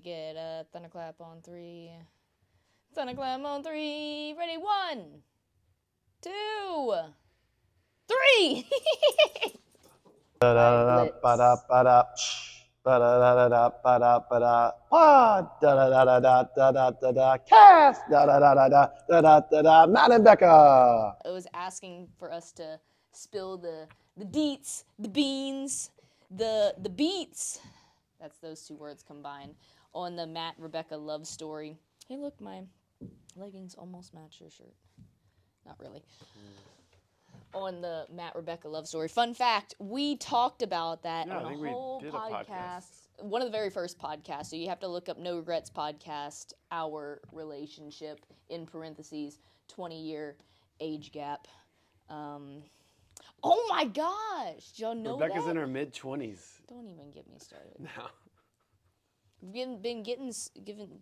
get a thunderclap on 3. Thunderclap on 3. Ready? 1, 2, 3. Cast. Matt and Becca. I was asking for us to spill the deets, the beans, the beats. That's those 2 words combined on the Matt Rebecca love story. Hey, look, my leggings almost match your shirt. Not really. On the Matt Rebecca love story. Fun fact, we talked about that on a whole podcast. One of the very first podcasts. So you have to look up No Regrets podcast, our relationship, in parentheses, 20-year age gap. Oh my gosh! Y'all know Rebecca's that? in her mid-20s. Don't even get me started. No. I've been given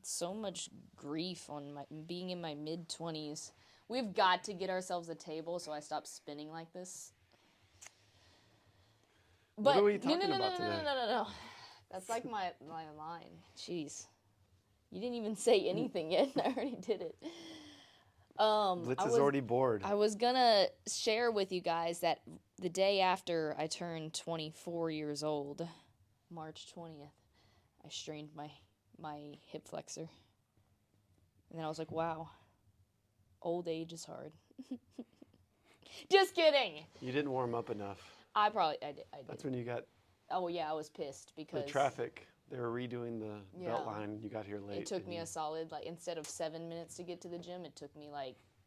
so much grief on being in my mid-20s. We've got to get ourselves a table so I stop spinning like this. But what are we talking about today? No. That's like my line. Jeez. You didn't even say anything yet, and I already did it. Blitz is already bored. I was gonna share with you guys that the day after I turned 24 years old, March 20th, I strained my hip flexor. And then I was like, wow, old age is hard. Just kidding. You didn't warm up enough. I did. That's when you got... Oh, yeah, I was pissed because... The traffic. They were redoing the belt line. You got here late. It took me a solid, instead of 7 minutes to get to the gym, it took me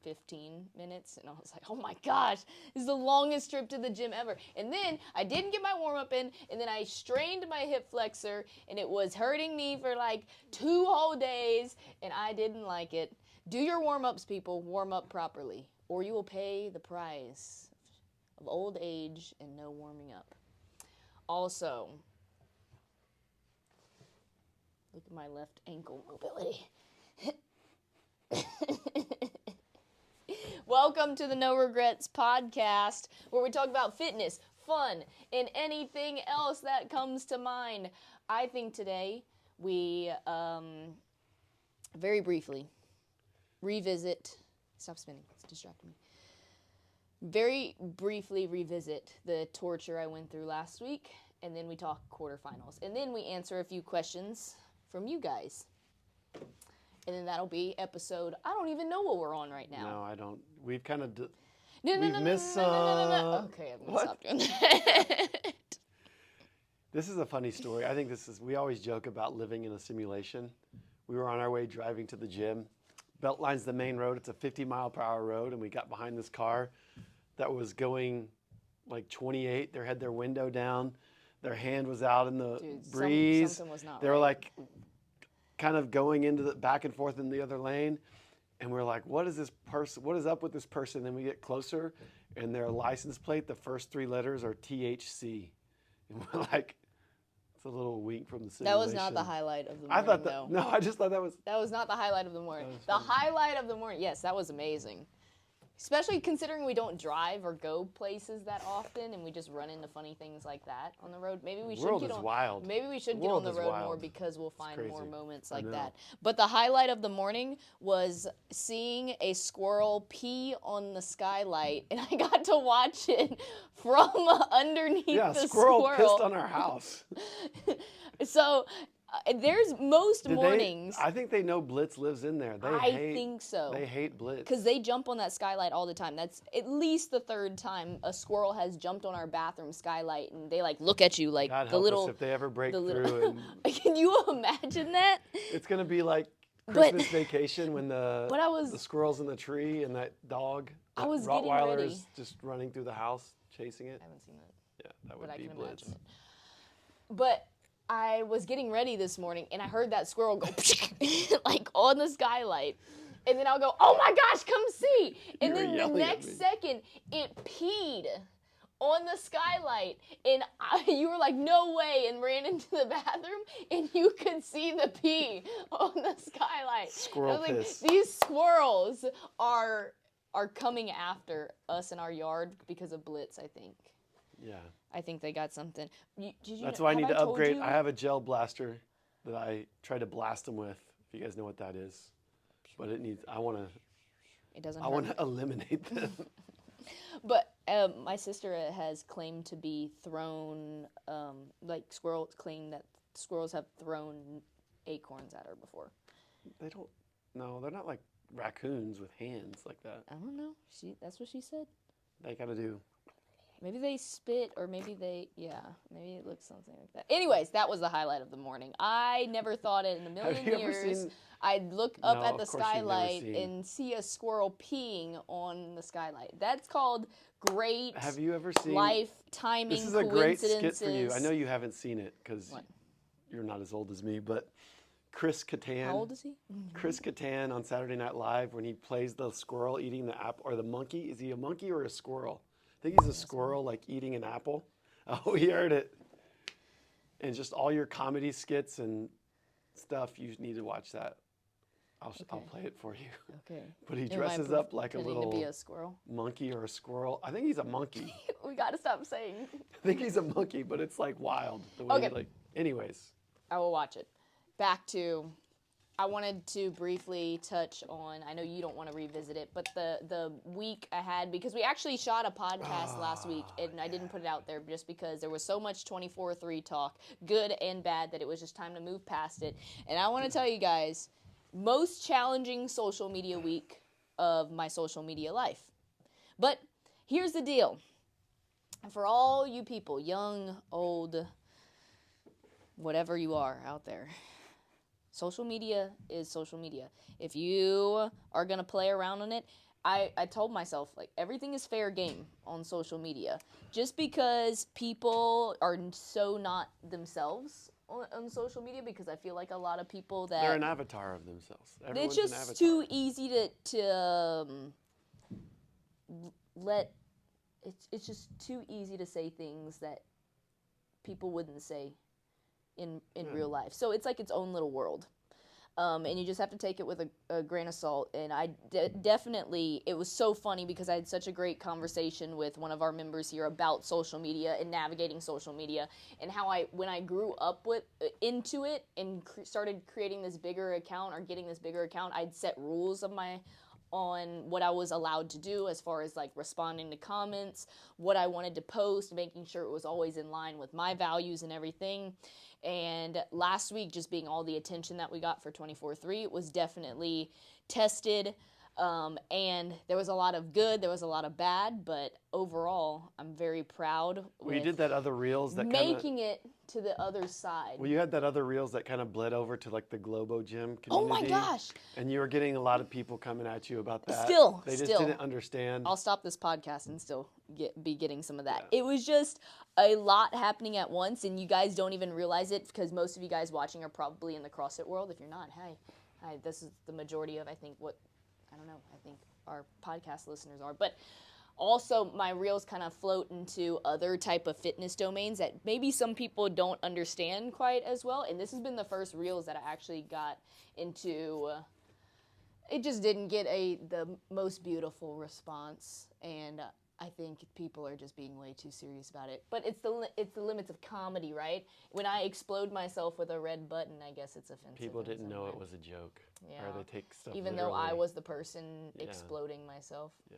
15 minutes. And I was like, oh my gosh, this is the longest trip to the gym ever. And then I didn't get my warm up in, and then I strained my hip flexor, and it was hurting me for 2 whole days, and I didn't like it. Do your warm ups, people. Warm up properly, or you will pay the price of old age and no warming up. Also, look at my left ankle mobility. Welcome to the No Regrets podcast, where we talk about fitness, fun, and anything else that comes to mind. I think today we very briefly revisit. Stop spinning, it's distracting me. Very briefly revisit the torture I went through last week, and then we talk quarterfinals. And then we answer a few questions from you guys. And then that'll be episode, I don't even know what we're on right now. No, I don't. We've kind of... No. missed some... Okay, I'm going to stop doing that. This is a funny story. I think we always joke about living in a simulation. We were on our way driving to the gym. Beltline's the main road. It's a 50-mile-per-hour road, and we got behind this car that was going 28. They had their window down. Their hand was out in the breeze. Something was not they were kind of going into the back and forth in the other lane. And we're like, what is this person? What is up with this person? Then we get closer, and their license plate, the first 3 letters are THC. And we're like, it's a little wink from the simulation. That was not the highlight of the morning, though. No, I just thought that was... That was not the highlight of the morning. The highlight of the morning, yes, that was amazing. Especially considering we don't drive or go places that often, and we just run into funny things like that on the road. Maybe we should get on. Wild. Maybe we should get on the road more because we'll find more moments like know. that. But the highlight of the morning was seeing a squirrel pee on the skylight, and I got to watch it from underneath the squirrel. Yeah, squirrel pissed on our house. So. There's most mornings. I think they know Blitz lives in there. I think so. They hate Blitz. Because they jump on that skylight all the time. That's at least the 3rd time a squirrel has jumped on our bathroom skylight, and they look at you like God the help little. us if they ever break through. And Can you imagine that? It's gonna be like Christmas Vacation when the squirrel's in the tree and that dog, I was Rottweiler's just running through the house chasing it. I haven't seen that. Yeah, that would be Blitz. But I was getting ready this morning, and I heard that squirrel go on the skylight. And then I'll go, oh my gosh, come see. And then the next second, it peed on the skylight. And you were like, no way, and ran into the bathroom, and you could see the pee on the skylight. Squirrel piss. These squirrels are coming after us in our yard because of Blitz, I think. Yeah. I think they got something. That's why I need to upgrade. I have a gel blaster that I try to blast them with. If you guys know what that is, but I want to eliminate them. But my sister has claimed to be thrown, like squirrels claim that squirrels have thrown acorns at her before. They don't. No, they're not like raccoons with hands like that. I don't know. That's what she said. They gotta do. Maybe they spit, or maybe maybe it looks something like that. Anyways, that was the highlight of the morning. I never thought in a million years I'd look up at the skylight and see a squirrel peeing on the skylight. That's called great. Have you ever seen life timing? This is a great skit for you. I know you haven't seen it because you're not as old as me, but Chris Kattan. How old is he? Chris Kattan on Saturday Night Live when he plays the squirrel eating the apple, or the monkey. Is he a monkey or a squirrel? I think he's a squirrel, like eating an apple. Oh, he heard it. And just all your comedy skits and stuff, you need to watch that. I'll play it for you. Okay. But he dresses up like a little to be a squirrel? Monkey or a squirrel. I think he's a monkey. We got to stop saying. I think he's a monkey, but it's like wild. The way anyways. I will watch it. Back to, I wanted to briefly touch on, I know you don't want to revisit it, but the week I had, because we actually shot a podcast last week, and I didn't put it out there just because there was so much 24/3 talk, good and bad, that it was just time to move past it. And I want to tell you guys, most challenging social media week of my social media life. But here's the deal. For all you people, young, old, whatever you are out there, social media is social media. If you are going to play around on it, I told myself, like, everything is fair game on social media. Just because people are so not themselves on social media, because I feel like a lot of people that... They're an avatar of themselves. It's just too easy to let... It's just too easy to say things that people wouldn't say in real life. So it's like its own little world. And you just have to take it with a grain of salt. And I definitely, it was so funny because I had such a great conversation with one of our members here about social media and navigating social media, and how when I grew up into it and started creating this bigger account, or getting this bigger account, I'd set rules on what I was allowed to do as far as like responding to comments, what I wanted to post, making sure it was always in line with my values and everything. And last week, just being all the attention that we got for 24/3, it was definitely tested. And there was a lot of good, there was a lot of bad, but overall, I'm very proud. Well, you did that other reels that making it to the other side. Well, you had that other reels that kind of bled over to like the Globo Gym community. Oh my gosh! And you were getting a lot of people coming at you about that. They just didn't understand. I'll stop this podcast and still be getting some of that. Yeah. It was just a lot happening at once, and you guys don't even realize it, because most of you guys watching are probably in the CrossFit world. If you're not, hi, this is the majority of, I think, I think our podcast listeners are. But also, my reels kind of float into other type of fitness domains that maybe some people don't understand quite as well. And this has been the first reels that I actually got into. It just didn't get the most beautiful response, and I think people are just being way too serious about it. But it's the limits of comedy, right? When I explode myself with a red button, I guess it's offensive. People didn't know it was a joke. Yeah. Or they take stuff even literally. Though I was the person exploding myself. Yeah.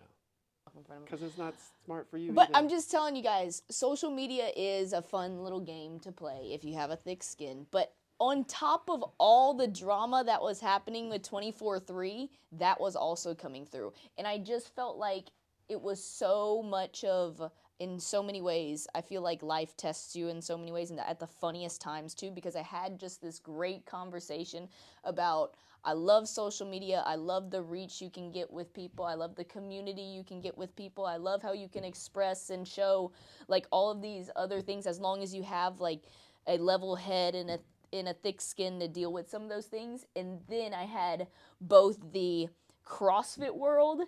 Because it's not smart for you. But either. I'm just telling you guys, social media is a fun little game to play if you have a thick skin. But on top of all the drama that was happening with 24/3, that was also coming through. And I just felt like it was so much in so many ways, I feel like life tests you in so many ways, and at the funniest times too, because I had just this great conversation about, I love social media, I love the reach you can get with people, I love the community you can get with people, I love how you can express and show like all of these other things, as long as you have like a level head and a thick skin to deal with some of those things. And then I had both the CrossFit world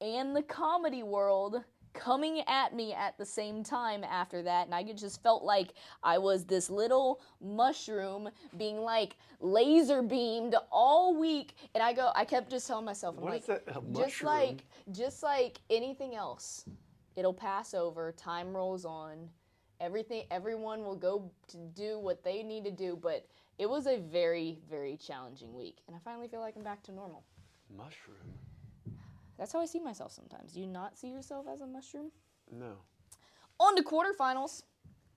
and the comedy world coming at me at the same time after that, and I just felt like I was this little mushroom being like laser beamed all week. And I kept just telling myself, I'm like, just like anything else, it'll pass over, time rolls on, everyone will go to do what they need to do, but It was a very, very challenging week, and I finally feel like I'm back to normal. Mushroom? That's how I see myself sometimes. Do you not see yourself as a mushroom? No. On to quarterfinals.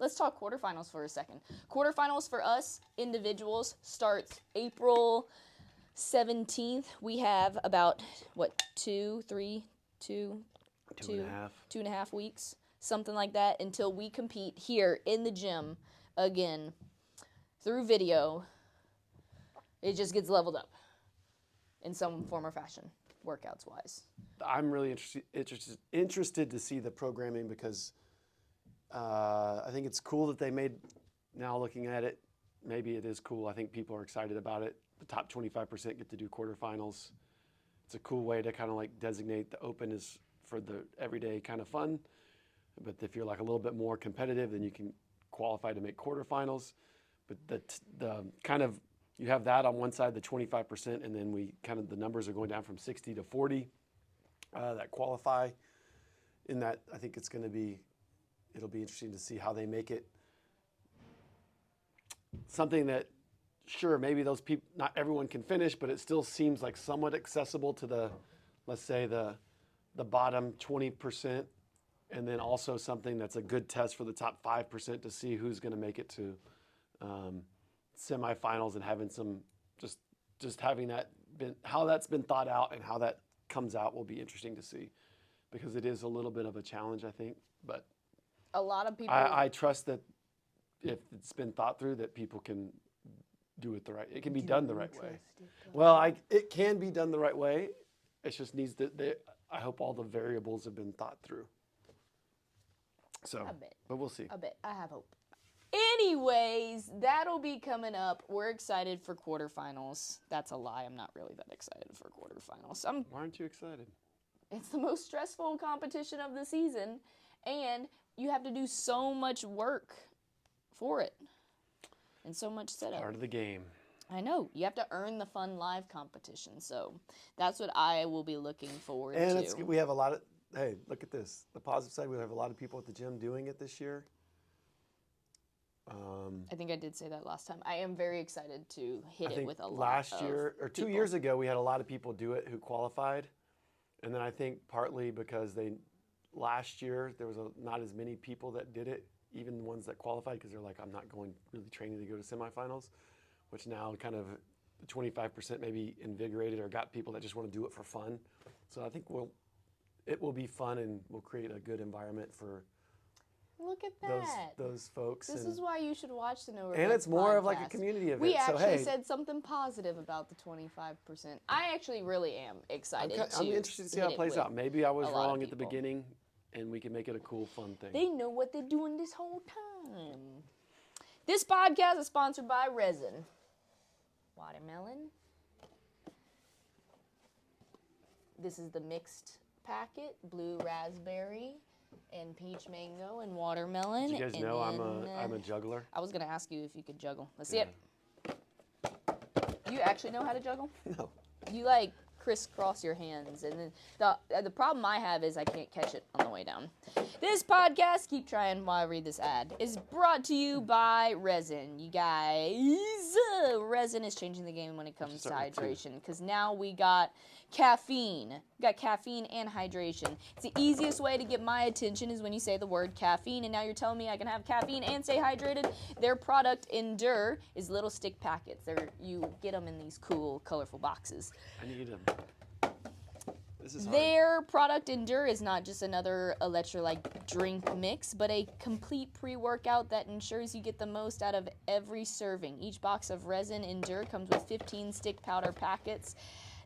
Let's talk quarterfinals for a second. Quarterfinals for us, individuals, starts April 17th. We have about, two and a half weeks, something like that, until we compete here in the gym again through video. It just gets leveled up in some form or fashion, workouts wise. I'm really interested to see the programming because I think it's cool that they made, now looking at it, maybe it is cool. I think people are excited about it. The top 25% get to do quarterfinals. It's a cool way to kind of like designate the open is for the everyday kind of fun. But if you're like a little bit more competitive, then you can qualify to make quarterfinals. But the kind of, you have that on one side, the 25%, and then the numbers are going down from 60 to 40 that qualify. In that, I think it'll be interesting to see how they make it something that, sure, maybe those people, not everyone can finish, but it still seems like somewhat accessible to the, let's say the bottom 20%, and then also something that's a good test for the top 5% to see who's going to make it to semifinals, and having some, just having that been, how that's been thought out and how that comes out will be interesting to see, because it is a little bit of a challenge, I think, but A lot of people. I trust that if it's been thought through, that people can do it the right. It can be done the right way. Well, it can be done the right way. It just needs to. I hope all the variables have been thought through. So, A bit. but we'll see. A bit. I have hope. Anyways, that'll be coming up. We're excited for quarterfinals. That's a lie. I'm not really that excited for quarterfinals. Why aren't you excited? It's the most stressful competition of the season, and you have to do so much work for it and so much setup. Part of the game. I know. You have to earn the fun live competition, so that's what I will be looking forward to. And we have a lot of, hey, look at this. The positive side, we have a lot of people at the gym doing it this year. I think I did say that last time. I am very excited to hit it with a lot last of year, or 2 years ago, we had a lot of people do it who qualified. And then I think partly because last year, there was not as many people that did it, even the ones that qualified, because they're like, I'm not going really training to go to semifinals, which now kind of the 25% maybe invigorated or got people that just want to do it for fun. So I think it will be fun, and we'll create a good environment for Look at that. those folks. This is why you should watch the No Regrets And it's more of podcast. like a community event. We so, actually hey, said something positive about the 25%. I actually really am excited I'm interested to see how it plays out. Maybe I was wrong at the beginning, and we can make it a cool, fun thing. They know what they're doing this whole time. This podcast is sponsored by Resin. Watermelon. This is the mixed packet, blue raspberry and peach mango and watermelon. Did you guys know I'm a juggler? I was going to ask you if you could juggle. Let's see it. You actually know how to juggle? No. You crisscross your hands, and then the problem I have is I can't catch it on the way down. This podcast, keep trying while I read this ad, is brought to you by Resin. You guys, Resin is changing the game when it comes to hydration, because now we got caffeine. We got caffeine and hydration. It's the easiest way to get my attention is when you say the word caffeine, and now you're telling me I can have caffeine and stay hydrated. Their product, Endure, is little stick packets. You get them in these cool, colorful boxes. I need them. This is hard. Their product Endure is not just another electrolyte drink mix, but a complete pre-workout that ensures you get the most out of every serving. Each box of Resin Endure comes with 15 stick powder packets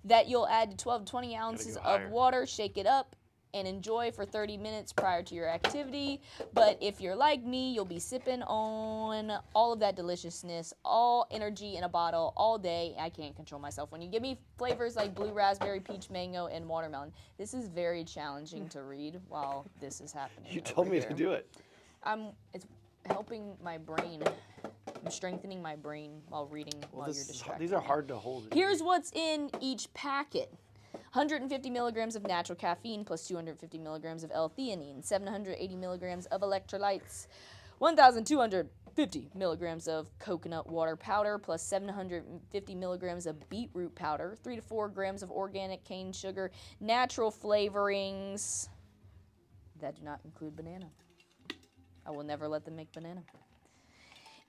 that you'll add to 12 to 20 ounces of water, shake it up, and enjoy for 30 minutes prior to your activity. But if you're like me, you'll be sipping on all of that deliciousness, all energy in a bottle all day. I can't control myself. When you give me flavors like blue raspberry, peach mango, and watermelon, this is very challenging to read while this is happening. You told me to do it. It's helping my brain. I'm strengthening my brain while reading while you're distracted. These are hard to hold. Here's what's in each packet. 150 milligrams of natural caffeine plus 250 milligrams of L-theanine, 780 milligrams of electrolytes, 1,200 50 milligrams of coconut water powder plus 750 milligrams of beetroot powder, 3 to 4 grams of organic cane sugar, natural flavorings that do not include banana. I will never let them make banana.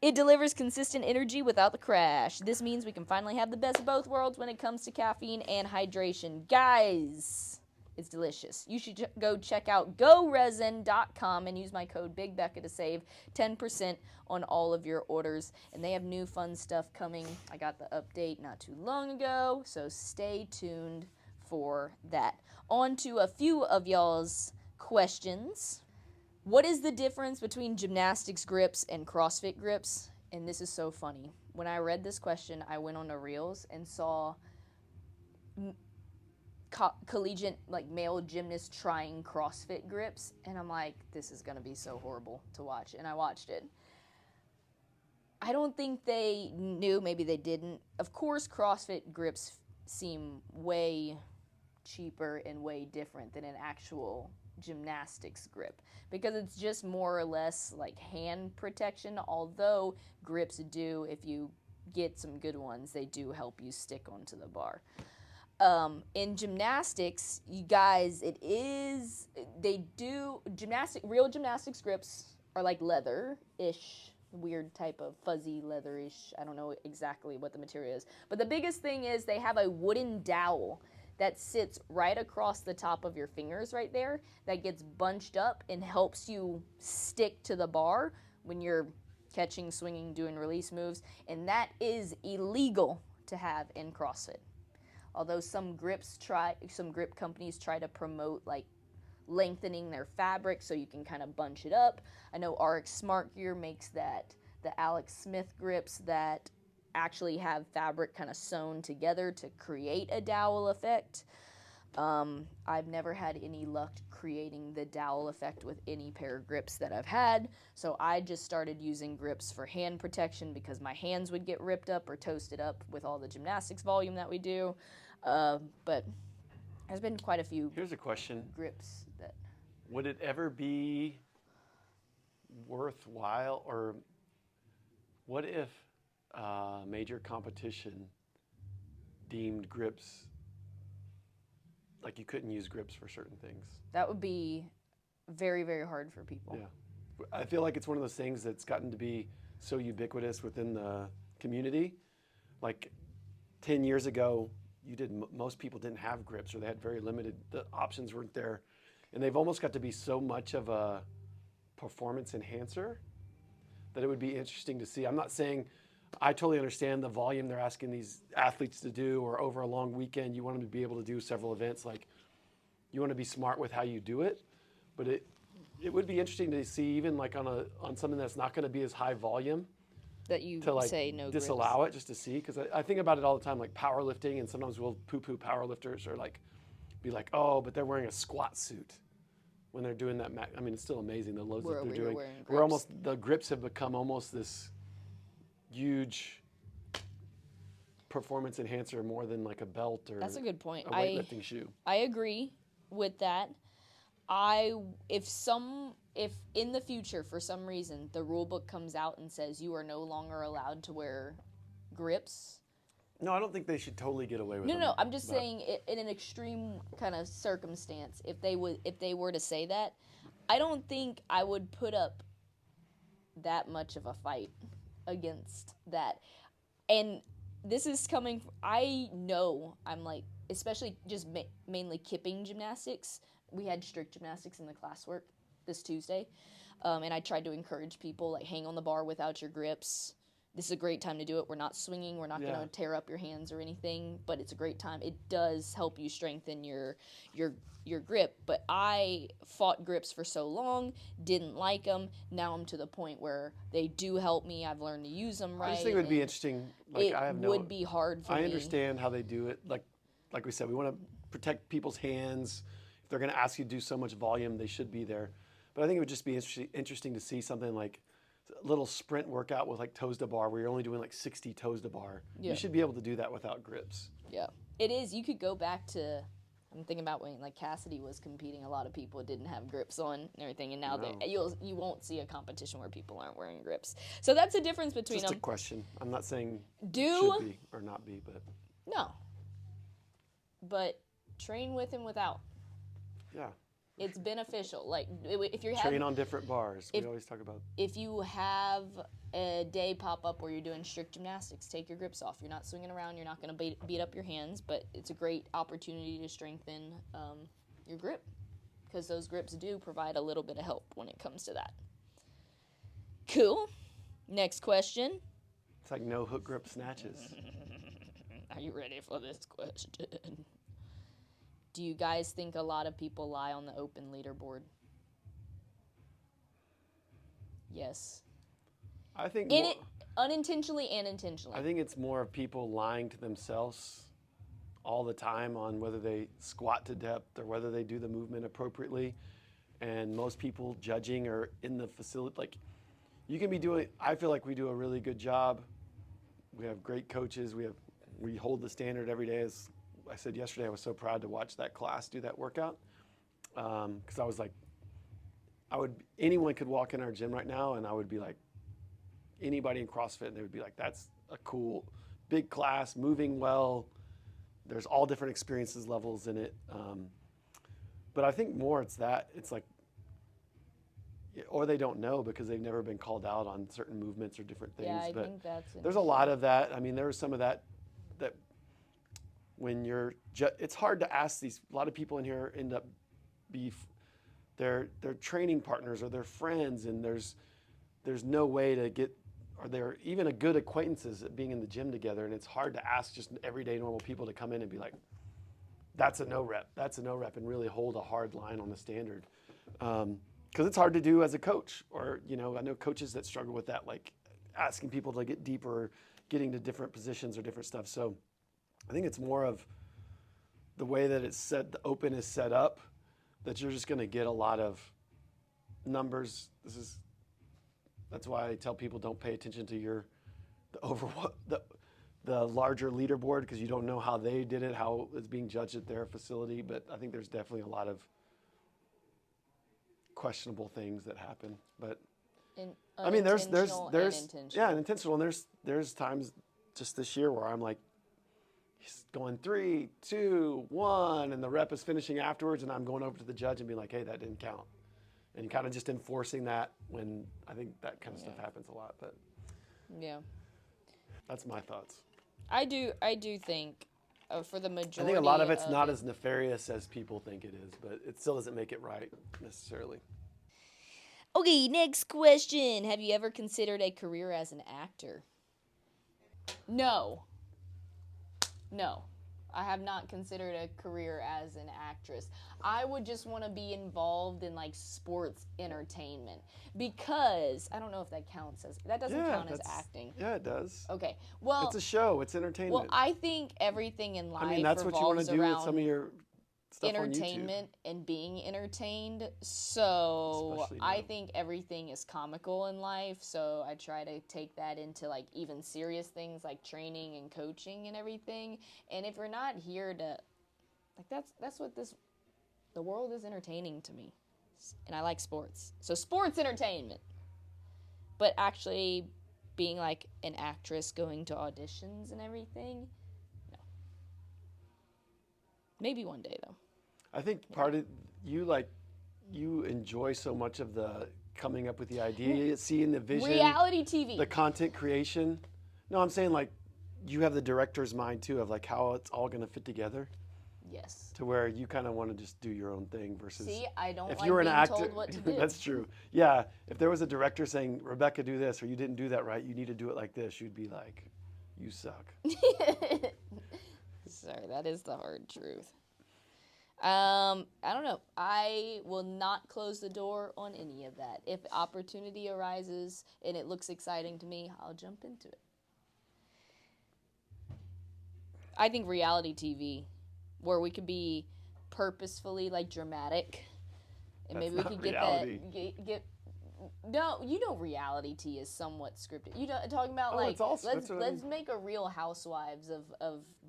It delivers consistent energy without the crash. This means we can finally have the best of both worlds when it comes to caffeine and hydration. Guys, it's delicious. You should go check out GoResin.com and use my code BIGBECCA to save 10% on all of your orders. And they have new fun stuff coming. I got the update not too long ago, so stay tuned for that. On to a few of y'all's questions. What is the difference between gymnastics grips and CrossFit grips? And this is so funny. When I read this question, I went on to Reels and saw collegiate, like, male gymnasts trying CrossFit grips. And I'm like, this is going to be so horrible to watch. And I watched it. I don't think they knew, maybe they didn't. Of course, CrossFit grips seem way cheaper and way different than an actual gymnastics grip because it's just more or less like hand protection, although grips do, if you get some good ones, they do help you stick onto the bar. In gymnastics, you guys, real gymnastics grips are like leather-ish, weird type of fuzzy leather-ish. I don't know exactly what the material is, but the biggest thing is they have a wooden dowel that sits right across the top of your fingers right there that gets bunched up and helps you stick to the bar when you're catching, swinging, doing release moves. And that is illegal to have in CrossFit. Although some grip companies try to promote like lengthening their fabric so you can kind of bunch it up. I know RX Smart Gear makes the Alex Smith grips that actually have fabric kind of sewn together to create a dowel effect. I've never had any luck creating the dowel effect with any pair of grips that I've had, so I just started using grips for hand protection because my hands would get ripped up or toasted up with all the gymnastics volume that we do. But there's been quite a few. Here's a question. Grips that. Would it ever be worthwhile, or what if major competition deemed grips, like you couldn't use grips for certain things? That would be very, very hard for people. Yeah. I feel like it's one of those things that's gotten to be so ubiquitous within the community. Like 10 years ago, most people didn't have grips, or they had very limited, the options weren't there. And they've almost got to be so much of a performance enhancer that it would be interesting to see. I'm not saying I totally understand the volume they're asking these athletes to do, or over a long weekend, you want them to be able to do several events. Like, you want to be smart with how you do it, but it would be interesting to see, even like on something that's not going to be as high volume, that you to like say no disallow it, just to see. Because I think about it all the time, like powerlifting, and sometimes we'll poo-poo powerlifters, or like be like, oh, but they're wearing a squat suit when they're doing that. I mean, it's still amazing the loads that they're doing. The grips have become almost this huge performance enhancer more than like a belt or That's a good point. a weightlifting shoe. I agree with that. If in the future, for some reason, the rule book comes out and says you are no longer allowed to wear grips. No, I don't think they should totally get away with it. No, I'm just saying in an extreme kind of circumstance, if they were to say that, I don't think I would put up that much of a fight against that. And this is coming, I know, I'm like, especially just mainly kipping gymnastics. We had strict gymnastics in the classwork this Tuesday, and I tried to encourage people, like, hang on the bar without your grips. This is a great time to do it. We're not swinging. We're not going to tear up your hands or anything, but it's a great time. It does help you strengthen your grip. But I fought grips for so long, didn't like them. Now I'm to the point where they do help me. I've learned to use them right. I just think it would be interesting. Like, it would be hard for me. I understand how they do it. Like we said, we want to protect people's hands. If they're going to ask you to do so much volume, they should be there. But I think it would just be interesting to see something like a little sprint workout with like toes to bar, where you're only doing like 60 toes to bar. Yeah. You should be able to do that without grips. Yeah, it is. You could go back to, I'm thinking about when like Cassidy was competing, a lot of people didn't have grips on and everything, and now No. you won't see a competition where people aren't wearing grips. So that's the difference between Just a them. question. I'm not saying Do should be or not be, but no, but train with and without. yeah. It's beneficial. Like if you're Train on different bars. We always talk about. if you have a day pop up where you're doing strict gymnastics, take your grips off. You're not swinging around. You're not going to beat up your hands, but it's a great opportunity to strengthen your grip, because those grips do provide a little bit of help when it comes to that. Cool. Next question. It's like no hook grip snatches. Are you ready for this question? Do you guys think a lot of people lie on the open leaderboard? Yes. I think Unintentionally and intentionally. I think it's more of people lying to themselves all the time on whether they squat to depth or whether they do the movement appropriately. And most people judging are in the facility. Like, you can be doing, I feel like we do a really good job. We have great coaches. We hold the standard every day. As I said yesterday, I was so proud to watch that class do that workout. Because I was like, anyone could walk in our gym right now and I would be like, anybody in CrossFit, and they would be like, that's a cool, big class, moving well. There's all different experiences levels in it. But I think more it's like, or they don't know because they've never been called out on certain movements or different things. Yeah, I but think that's there's a lot of that. I mean, there was some of that when you're, it's hard to ask these, a lot of people in here end up they're training partners or they're friends, and there's no way to get, or they're even a good acquaintances at being in the gym together, and it's hard to ask just everyday normal people to come in and be like, that's a no rep, and really hold a hard line on the standard. Because it's hard to do as a coach, or, I know coaches that struggle with that, like asking people to get deeper, getting to different positions or different stuff. So I think it's more of the way that it's set, the open is set up, that you're just going to get a lot of numbers. That's why I tell people don't pay attention to the larger leaderboard, because you don't know how they did it, how it's being judged at their facility. But I think there's definitely a lot of questionable things that happen. But I mean, there's intentional, and there's times just this year where I'm like, he's going 3, 2, 1, and the rep is finishing afterwards, and I'm going over to the judge and being like, hey, that didn't count. And kind of just enforcing that when I think that kind of stuff happens a lot. But yeah, that's my thoughts. I do think for the majority, I think a lot of it's not as nefarious as people think it is, but it still doesn't make it right necessarily. Okay, next question. Have you ever considered a career as an actor? No. I have not considered a career as an actress. I would just want to be involved in like sports entertainment, because I don't know if that counts as, that doesn't count as acting. Yeah, it does. Okay. Well, it's a show. It's entertainment. Well, I think everything in life, I mean, that's what you want to do with some of your stuff entertainment and being entertained. So I think everything is comical in life. So I try to take that into like even serious things like training and coaching and everything. And if we're not here to, like, that's what the world is entertaining to me. And I like sports. So sports entertainment. But actually being like an actress, going to auditions and everything, no. Maybe one day though. I think part of you enjoy so much of the coming up with the idea, seeing the vision, reality TV, the content creation. No, I'm saying like you have the director's mind too of like how it's all going to fit together. Yes. To where you kind of want to just do your own thing versus. See, I don't if like you were being an actor, told what to do. That's true. Yeah, if there was a director saying, "Rebecca, do this," or "You didn't do that right. You need to do it like this," you'd be like, "You suck." Sorry, that is the hard truth. I don't know. I will not close the door on any of that. If opportunity arises and it looks exciting to me, I'll jump into it. I think reality TV, where we could be purposefully like dramatic, and maybe we could get No, reality T is somewhat scripted. You know, talking about Oh, like it's all- that's what I let's mean. make a Real Housewives of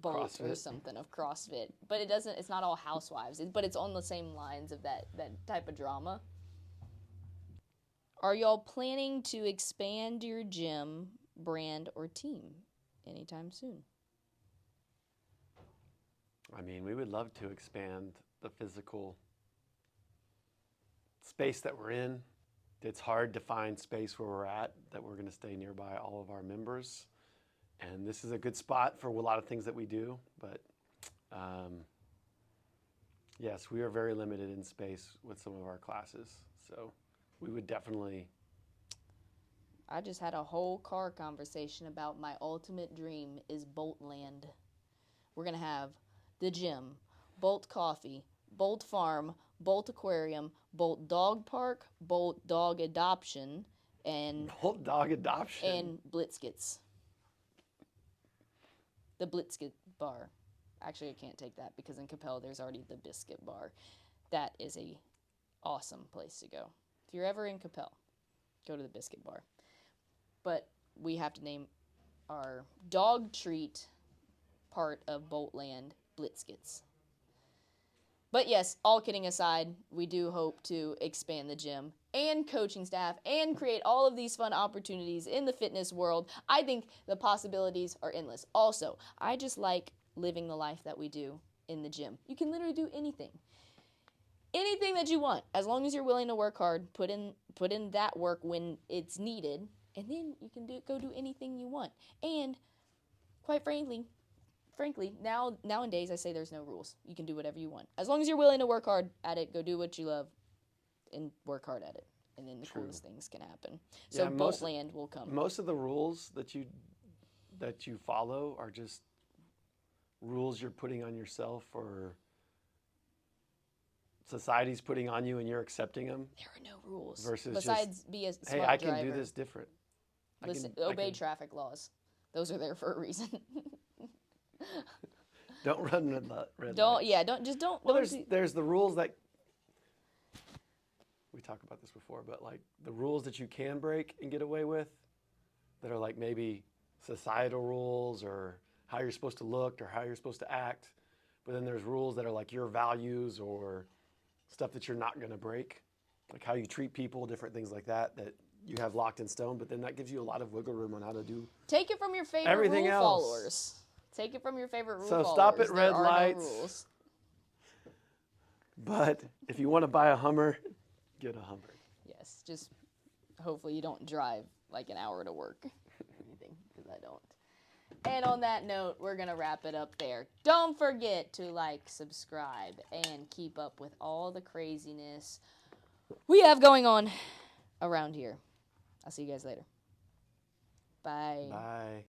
Bolt or CrossFit. something of CrossFit, but it doesn't. It's not all housewives, but it's on the same lines of that type of drama. Are y'all planning to expand your gym, brand, or team anytime soon? I mean, we would love to expand the physical space that we're in. It's hard to find space where we're at that we're going to stay nearby all of our members. And this is a good spot for a lot of things that we do. But yes, we are very limited in space with some of our classes. So we would definitely. I just had a whole car conversation about my ultimate dream is Boltland. We're going to have the gym, Bolt Coffee, Bolt Farm, Bolt Aquarium, Bolt Dog Park, Bolt Dog Adoption, and Bolt Dog Adoption. And Blitzkits. The Blitzkit bar. Actually, I can't take that because in Capella there's already the Biscuit bar. That is a awesome place to go. If you're ever in Capella, go to the Biscuit bar. But we have to name our dog treat part of Boltland Blitzkits. But yes, all kidding aside, we do hope to expand the gym and coaching staff and create all of these fun opportunities in the fitness world. I think the possibilities are endless. Also, I just like living the life that we do in the gym. You can literally do anything. Anything that you want, as long as you're willing to work hard, put in that work when it's needed, and then you can go do anything you want. And quite frankly, nowadays I say there's no rules. You can do whatever you want. As long as you're willing to work hard at it, go do what you love and work hard at it. And then the coolest things can happen. So Yeah, Boltland will come. Most of the rules that you follow are just rules you're putting on yourself or society's putting on you and you're accepting them. There are no rules. Versus Besides be a smart hey, I can driver. do this different. Listen, I obey can- traffic laws. Those are there for a reason. Don't run red lights. Don't. Well, there's the rules that we talked about this before, but like the rules that you can break and get away with, that are like maybe societal rules or how you're supposed to look or how you're supposed to act. But then there's rules that are like your values or stuff that you're not going to break, like how you treat people, different things like that you have locked in stone. But then that gives you a lot of wiggle room on how to do. Take it from your favorite everything rule else. followers. Take it from your favorite rule So followers. stop at There red are lights. No rules. But if you want to buy a Hummer, get a Hummer. Yes, just hopefully you don't drive like an hour to work. Anything, because I don't. And on that note, we're going to wrap it up there. Don't forget to like, subscribe, and keep up with all the craziness we have going on around here. I'll see you guys later. Bye. Bye.